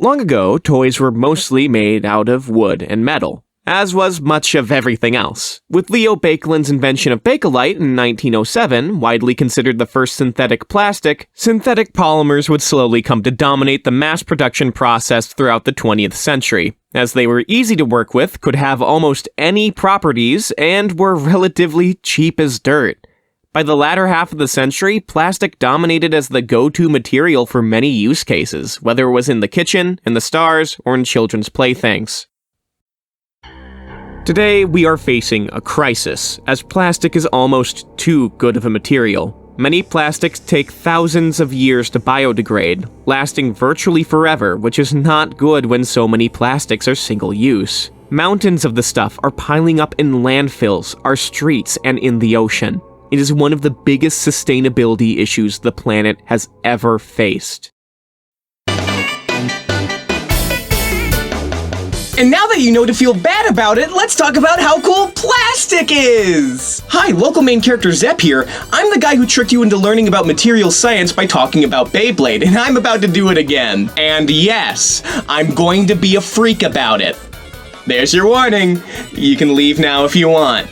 Long ago, toys were mostly made out of wood and metal, as was much of everything else. With Leo Baekelin's invention of BAKELITE in 1907, widely considered the first synthetic plastic, synthetic polymers would slowly come to dominate the mass production process throughout the 20th century, as they were easy to work with, could have almost any properties, and were relatively cheap as dirt. By the latter half of the century, plastic dominated as the go-to material for many use cases, whether it was in the kitchen, in the stars, or in children's playthings. Today, we are facing a crisis, as plastic is almost too good of a material. Many plastics take thousands of years to biodegrade, lasting virtually forever, which is not good when so many plastics are single-use. Mountains of the stuff are piling up in landfills, our streets, and in the ocean. It is one of the biggest sustainability issues the planet has ever faced. And now that you know to feel bad about it, let's talk about how cool plastic is! Hi, local main character Zep here. I'm the guy who tricked you into learning about material science by talking about Beyblade, and I'm about to do it again. And yes, I'm going to be a freak about it. There's your warning. You can leave now if you want.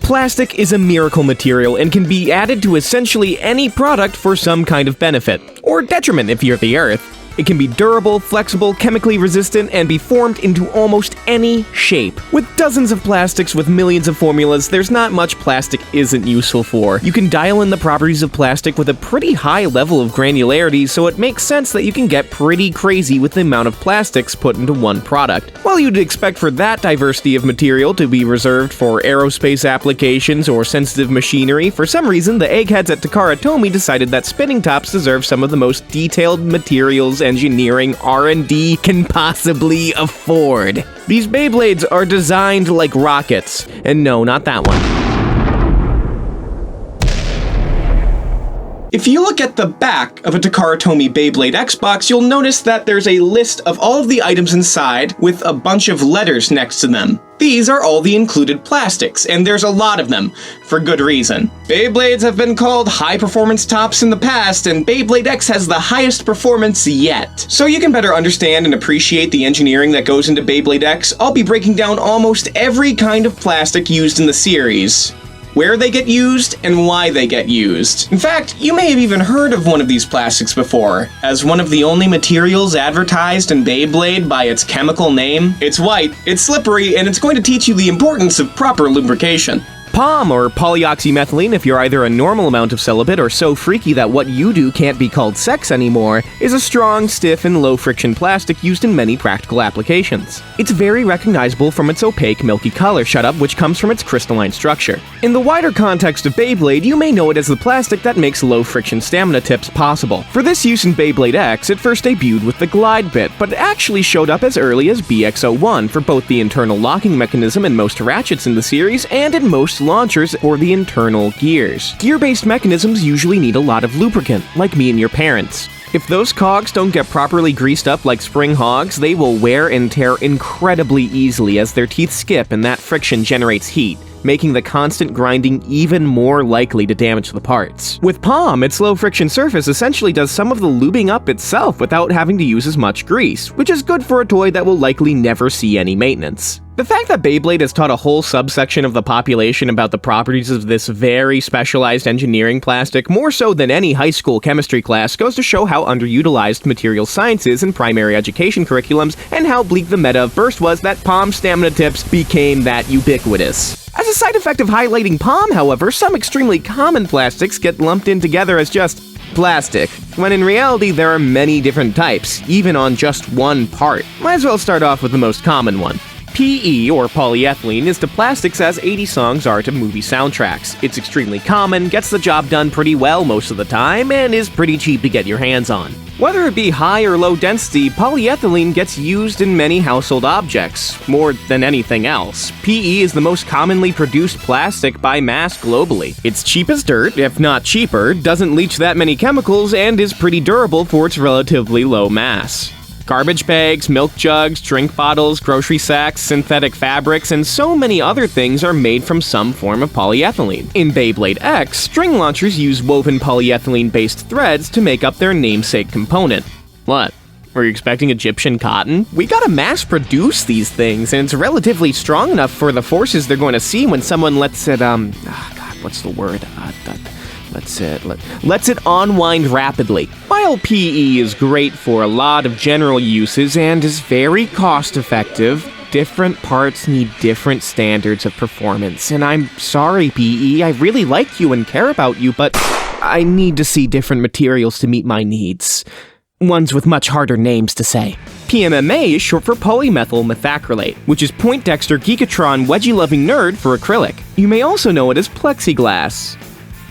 Plastic is a miracle material and can be added to essentially any product for some kind of benefit, or detriment if you're the Earth. It can be durable, flexible, chemically resistant, and be formed into almost any shape. With dozens of plastics with millions of formulas, there's not much plastic isn't useful for. You can dial in the properties of plastic with a pretty high level of granularity, so it makes sense that you can get pretty crazy with the amount of plastics put into one product. While you'd expect for that diversity of material to be reserved for aerospace applications or sensitive machinery, for some reason the eggheads at Takara Tomy decided that spinning tops deserve some of the most detailed materials engineering R&D can possibly afford. These Beyblades are designed like rockets, and no, not that one. If you look at the back of a Takara Tomy Beyblade X box, you'll notice that there's a list of all of the items inside with a bunch of letters next to them. These are all the included plastics, and there's a lot of them, for good reason. Beyblades have been called high-performance tops in the past, and Beyblade X has the highest performance yet. So you can better understand and appreciate the engineering that goes into Beyblade X, I'll be breaking down almost every kind of plastic used in the series, where they get used, and why they get used. In fact, you may have even heard of one of these plastics before, as one of the only materials advertised in Beyblade by its chemical name. It's white, it's slippery, and it's going to teach you the importance of proper lubrication. POM, or polyoxymethylene if you're either a normal amount of celibate or so freaky that what you do can't be called sex anymore, is a strong, stiff, and low-friction plastic used in many practical applications. It's very recognizable from its opaque, milky color setup, which comes from its crystalline structure. In the wider context of Beyblade, you may know it as the plastic that makes low-friction stamina tips possible. For this use in Beyblade X, it first debuted with the glide bit, but it actually showed up as early as BX-01 for both the internal locking mechanism in most ratchets in the series and in most launchers or the internal gears. Gear-based mechanisms usually need a lot of lubricant, like me and your parents. If those cogs don't get properly greased up like spring hogs, they will wear and tear incredibly easily as their teeth skip and that friction generates heat, making the constant grinding even more likely to damage the parts. With POM, its low-friction surface essentially does some of the lubing up itself without having to use as much grease, which is good for a toy that will likely never see any maintenance. The fact that Beyblade has taught a whole subsection of the population about the properties of this very specialized engineering plastic more so than any high school chemistry class goes to show how underutilized material science is in primary education curriculums and how bleak the meta of burst was that POM stamina tips became that ubiquitous. As a side effect of highlighting POM, however, some extremely common plastics get lumped in together as just plastic, when in reality there are many different types, even on just one part. Might as well start off with the most common one. PE, or polyethylene, is to plastics as 80 songs are to movie soundtracks. It's extremely common, gets the job done pretty well most of the time, and is pretty cheap to get your hands on. Whether it be high or low density, polyethylene gets used in many household objects, more than anything else. PE is the most commonly produced plastic by mass globally. It's cheap as dirt, if not cheaper, doesn't leach that many chemicals, and is pretty durable for its relatively low mass. Garbage bags, milk jugs, drink bottles, grocery sacks, synthetic fabrics, and so many other things are made from some form of polyethylene. In Beyblade X, string launchers use woven polyethylene-based threads to make up their namesake component. What? Were you expecting Egyptian cotton? We gotta mass produce these things, and it's relatively strong enough for the forces they're going to see when someone lets it, what's the word? Lets it unwind rapidly. While PE is great for a lot of general uses and is very cost-effective, different parts need different standards of performance. And I'm sorry, PE, I really like you and care about you, but I need to see different materials to meet my needs. Ones with much harder names to say. PMMA is short for polymethylmethacrylate, which is Poindexter Geekatron wedgie-loving nerd for acrylic. You may also know it as plexiglass,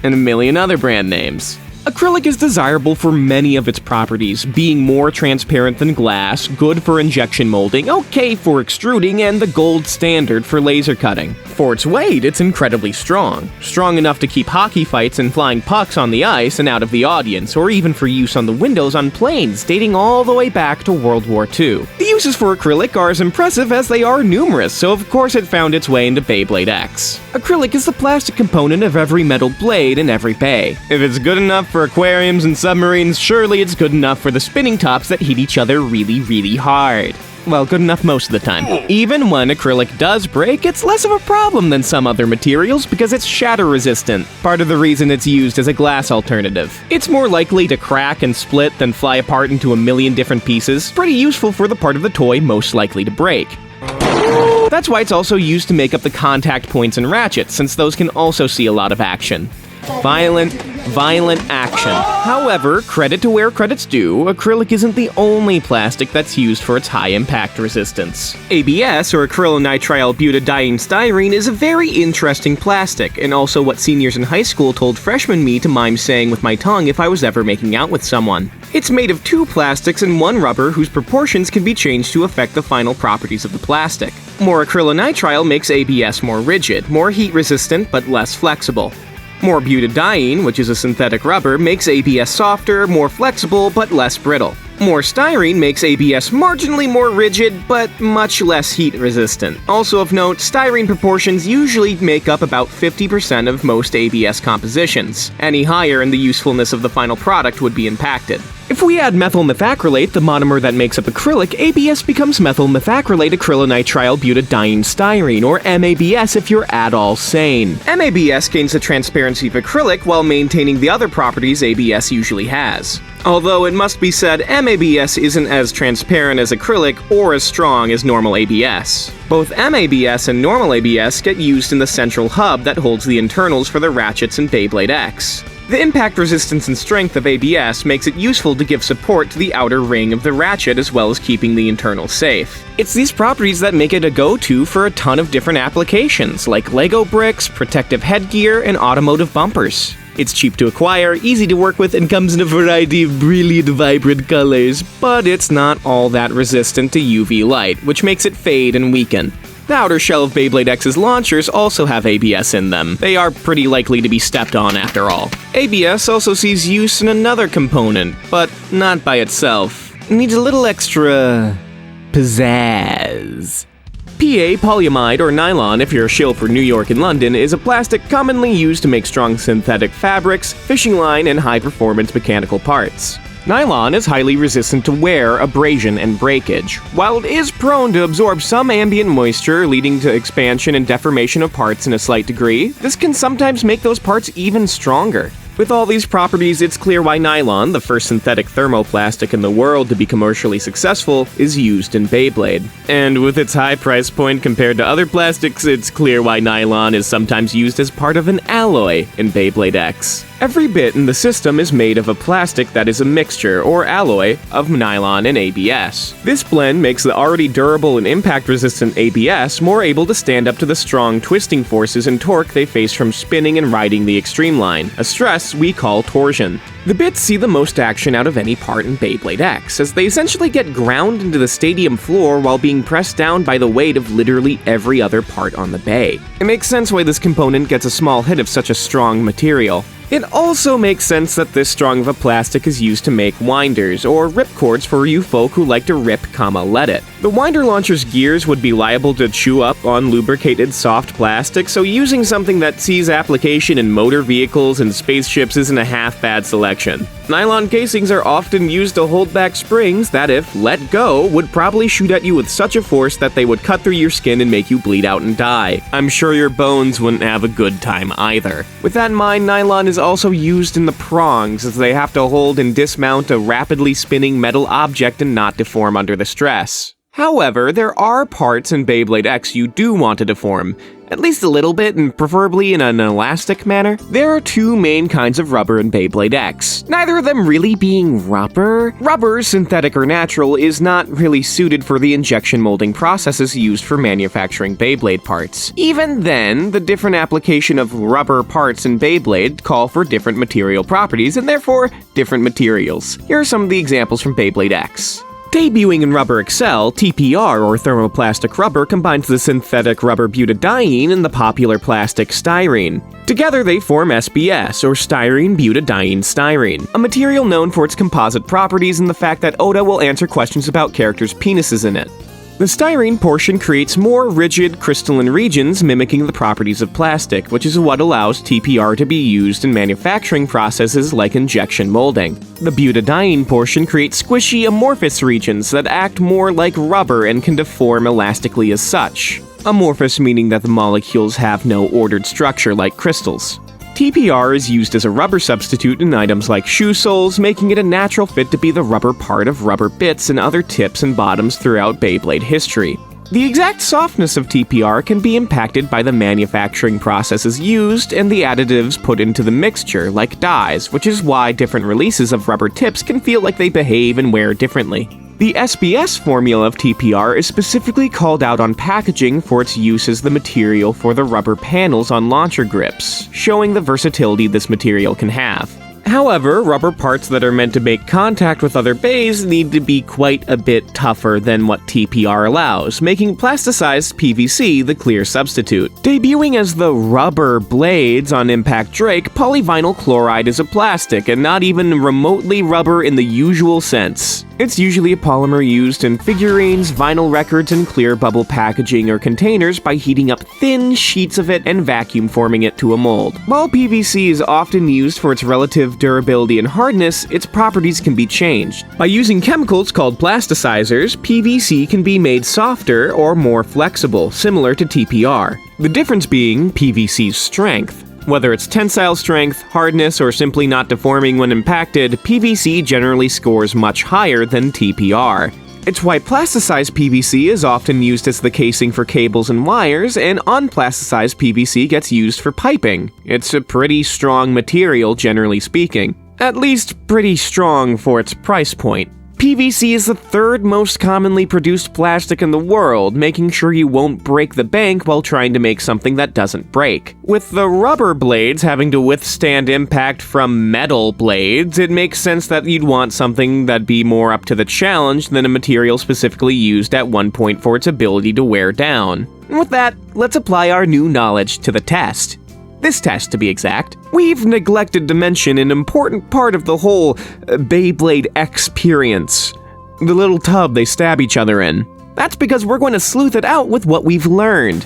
and a million other brand names. Acrylic is desirable for many of its properties, being more transparent than glass, good for injection molding, okay for extruding, and the gold standard for laser cutting. For its weight, it's incredibly strong. Strong enough to keep hockey fights and flying pucks on the ice and out of the audience, or even for use on the windows on planes, dating all the way back to World War II. The uses for acrylic are as impressive as they are numerous, so of course it found its way into Beyblade X. Acrylic is the plastic component of every metal blade in every bay. If it's good enough for aquariums and submarines, surely it's good enough for the spinning tops that hit each other really, really hard. Well, good enough most of the time. Even when acrylic does break, it's less of a problem than some other materials because it's shatter-resistant, part of the reason it's used as a glass alternative. It's more likely to crack and split than fly apart into a million different pieces, pretty useful for the part of the toy most likely to break. That's why it's also used to make up the contact points and ratchets, since those can also see a lot of action. Violent action. However, credit to where credit's due, acrylic isn't the only plastic that's used for its high impact resistance. ABS, or acrylonitrile butadiene styrene, is a very interesting plastic, and also what seniors in high school told freshman me to mime saying with my tongue if I was ever making out with someone. It's made of 2 plastics and 1 rubber whose proportions can be changed to affect the final properties of the plastic. More acrylonitrile makes ABS more rigid, more heat resistant, but less flexible. More butadiene, which is a synthetic rubber, makes ABS softer, more flexible, but less brittle. More styrene makes ABS marginally more rigid, but much less heat resistant. Also of note, styrene proportions usually make up about 50% of most ABS compositions. Any higher and the usefulness of the final product would be impacted. If we add methyl methacrylate, the monomer that makes up acrylic, ABS becomes methyl methacrylate acrylonitrile butadiene styrene, or MABS if you're at all sane. MABS gains the transparency of acrylic while maintaining the other properties ABS usually has. Although it must be said, MABS isn't as transparent as acrylic or as strong as normal ABS. Both MABS and normal ABS get used in the central hub that holds the internals for the ratchets in Beyblade X. The impact resistance and strength of ABS makes it useful to give support to the outer ring of the ratchet as well as keeping the internals safe. It's these properties that make it a go-to for a ton of different applications, like Lego bricks, protective headgear, and automotive bumpers. It's cheap to acquire, easy to work with, and comes in a variety of brilliant, vibrant colors, but it's not all that resistant to UV light, which makes it fade and weaken. The outer shell of Beyblade X's launchers also have ABS in them. They are pretty likely to be stepped on after all. ABS also sees use in another component, but not by itself. It needs a little extra pizzazz. PA polyamide, or nylon if you're a shill for New York and London, is a plastic commonly used to make strong synthetic fabrics, fishing line, and high-performance mechanical parts. Nylon is highly resistant to wear, abrasion, and breakage. While it is prone to absorb some ambient moisture, leading to expansion and deformation of parts in a slight degree, this can sometimes make those parts even stronger. With all these properties, it's clear why nylon, the first synthetic thermoplastic in the world to be commercially successful, is used in Beyblade. And with its high price point compared to other plastics, it's clear why nylon is sometimes used as part of an alloy in Beyblade X. Every bit in the system is made of a plastic that is a mixture, or alloy, of nylon and ABS. This blend makes the already durable and impact-resistant ABS more able to stand up to the strong twisting forces and torque they face from spinning and riding the extreme line, a stress we call torsion. The bits see the most action out of any part in Beyblade X, as they essentially get ground into the stadium floor while being pressed down by the weight of literally every other part on the bay. It makes sense why this component gets a small hit of such a strong material. It also makes sense that this strong of a plastic is used to make winders, or ripcords for you folk who like to rip, let it. The winder launcher's gears would be liable to chew up on lubricated soft plastic, so using something that sees application in motor vehicles and spaceships isn't a half-bad selection. Nylon casings are often used to hold back springs that, if let go, would probably shoot at you with such a force that they would cut through your skin and make you bleed out and die. I'm sure your bones wouldn't have a good time either. With that in mind, nylon is also used in the prongs, as they have to hold and dismount a rapidly spinning metal object and not deform under the stress. However, there are parts in Beyblade X you do want to deform, at least a little bit, and preferably in an elastic manner. There are two main kinds of rubber in Beyblade X, neither of them really being rubber. Rubber, synthetic or natural, is not really suited for the injection molding processes used for manufacturing Beyblade parts. Even then, the different application of rubber parts in Beyblade call for different material properties, and therefore different materials. Here are some of the examples from Beyblade X. Debuting in Rubber Excel, TPR, or thermoplastic rubber, combines the synthetic rubber butadiene and the popular plastic styrene. Together they form SBS, or styrene butadiene styrene, a material known for its composite properties and the fact that Oda will answer questions about characters' penises in it. The styrene portion creates more rigid crystalline regions mimicking the properties of plastic, which is what allows TPR to be used in manufacturing processes like injection molding. The butadiene portion creates squishy amorphous regions that act more like rubber and can deform elastically as such. Amorphous meaning that the molecules have no ordered structure like crystals. TPR is used as a rubber substitute in items like shoe soles, making it a natural fit to be the rubber part of rubber bits and other tips and bottoms throughout Beyblade history. The exact softness of TPR can be impacted by the manufacturing processes used and the additives put into the mixture, like dyes, which is why different releases of rubber tips can feel like they behave and wear differently. The SBS formula of TPR is specifically called out on packaging for its use as the material for the rubber panels on launcher grips, showing the versatility this material can have. However, rubber parts that are meant to make contact with other bays need to be quite a bit tougher than what TPR allows, making plasticized PVC the clear substitute. Debuting as the rubber blades on Impact Drake, polyvinyl chloride is a plastic and not even remotely rubber in the usual sense. It's usually a polymer used in figurines, vinyl records, and clear bubble packaging or containers by heating up thin sheets of it and vacuum forming it to a mold. While PVC is often used for its relative durability and hardness, its properties can be changed. By using chemicals called plasticizers, PVC can be made softer or more flexible, similar to TPR. The difference being PVC's strength. Whether it's tensile strength, hardness, or simply not deforming when impacted, PVC generally scores much higher than TPR. It's why plasticized PVC is often used as the casing for cables and wires, and unplasticized PVC gets used for piping. It's a pretty strong material, generally speaking. At least pretty strong for its price point. PVC is the third most commonly produced plastic in the world, making sure you won't break the bank while trying to make something that doesn't break. With the rubber blades having to withstand impact from metal blades, it makes sense that you'd want something that'd be more up to the challenge than a material specifically used at one point for its ability to wear down. And with that, let's apply our new knowledge to the test. This test, to be exact. We've neglected to mention an important part of the whole Beyblade experience. The little tub they stab each other in. That's because we're going to sleuth it out with what we've learned.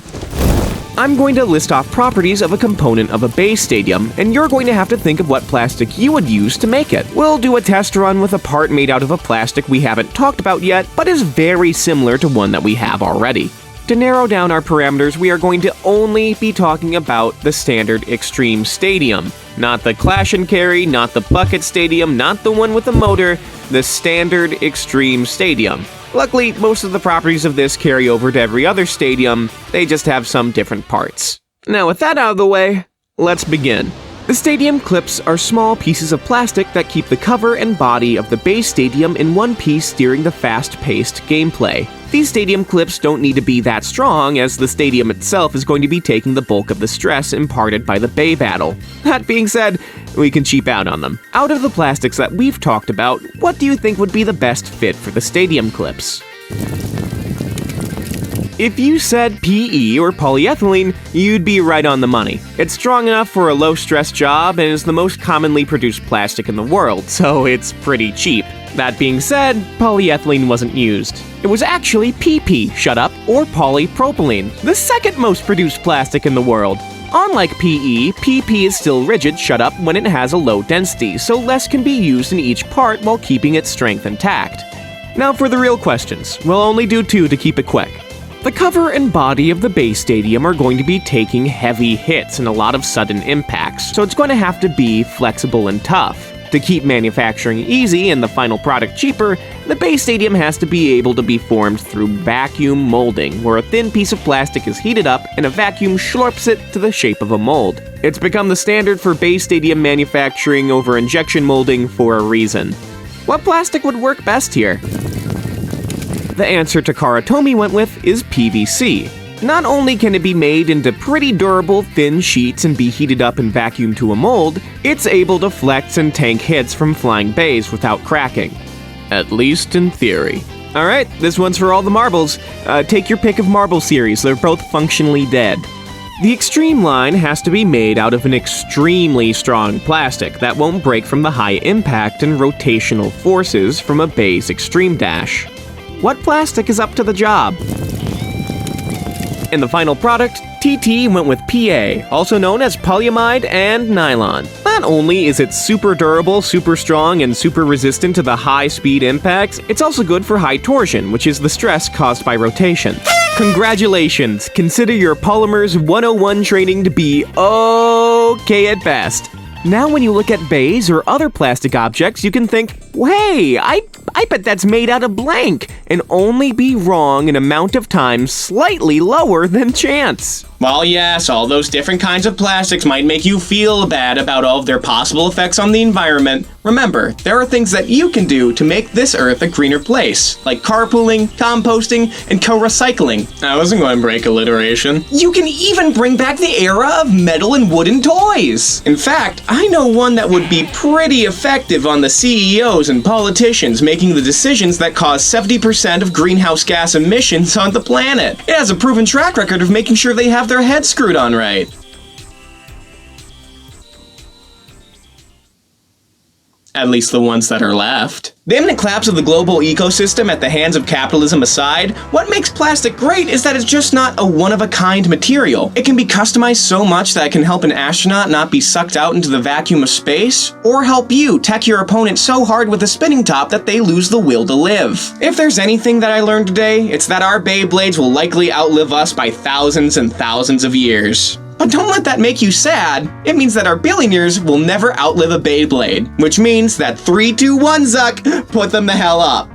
I'm going to list off properties of a component of a bay stadium, and you're going to have to think of what plastic you would use to make it. We'll do a test run with a part made out of a plastic we haven't talked about yet, but is very similar to one that we have already. To narrow down our parameters, we are going to only be talking about the standard Extreme Stadium. Not the Clash and Carry, not the Bucket Stadium, not the one with the motor, the standard Extreme Stadium. Luckily, most of the properties of this carry over to every other stadium, they just have some different parts. Now with that out of the way, let's begin. The stadium clips are small pieces of plastic that keep the cover and body of the base stadium in one piece during the fast-paced gameplay. These stadium clips don't need to be that strong, as the stadium itself is going to be taking the bulk of the stress imparted by the bay battle. That being said, we can cheap out on them. Out of the plastics that we've talked about, what do you think would be the best fit for the stadium clips? If you said PE or polyethylene, you'd be right on the money. It's strong enough for a low-stress job and is the most commonly produced plastic in the world, so it's pretty cheap. That being said, polyethylene wasn't used. It was actually PP, shut up, or polypropylene, the second most produced plastic in the world. Unlike PE, PP is still rigid, shut up, when it has a low density, so less can be used in each part while keeping its strength intact. Now for the real questions. We'll only do 2 to keep it quick. The cover and body of the base stadium are going to be taking heavy hits and a lot of sudden impacts, so it's going to have to be flexible and tough. To keep manufacturing easy and the final product cheaper, the base stadium has to be able to be formed through vacuum molding, where a thin piece of plastic is heated up and a vacuum slurps it to the shape of a mold. It's become the standard for base stadium manufacturing over injection molding for a reason. What plastic would work best here? The answer Takara Tomy went with is PVC. Not only can it be made into pretty durable, thin sheets and be heated up and vacuumed to a mold, it's able to flex and tank hits from flying bays without cracking. At least in theory. Alright, this one's for all the marbles. Take your pick of marble series, they're both functionally dead. The extreme line has to be made out of an extremely strong plastic that won't break from the high impact and rotational forces from a bay's extreme dash. What plastic is up to the job? In the final product, TT went with PA, also known as polyamide and nylon. Not only is it super durable, super strong, and super resistant to the high-speed impacts, it's also good for high torsion, which is the stress caused by rotation. Congratulations! Consider your Polymers 101 training to be okay at best. Now when you look at bays or other plastic objects, you can think, hey, I bet that's made out of blank, and only be wrong an amount of times slightly lower than chance. While yes, all those different kinds of plastics might make you feel bad about all of their possible effects on the environment, remember, there are things that you can do to make this Earth a greener place, like carpooling, composting, and co-recycling. I wasn't going to break alliteration. You can even bring back the era of metal and wooden toys! In fact, I know one that would be pretty effective on the CEOs and politicians making the decisions that cause 70% of greenhouse gas emissions on the planet. It has a proven track record of making sure they have their heads screwed on right. At least the ones that are left. The imminent collapse of the global ecosystem at the hands of capitalism aside, what makes plastic great is that it's just not a one-of-a-kind material. It can be customized so much that it can help an astronaut not be sucked out into the vacuum of space, or help you tech your opponent so hard with a spinning top that they lose the will to live. If there's anything that I learned today, it's that our Beyblades will likely outlive us by thousands and thousands of years. But don't let that make you sad. It means that our billionaires will never outlive a Beyblade, which means that 3, 2, 1, Zuck, put them the hell up.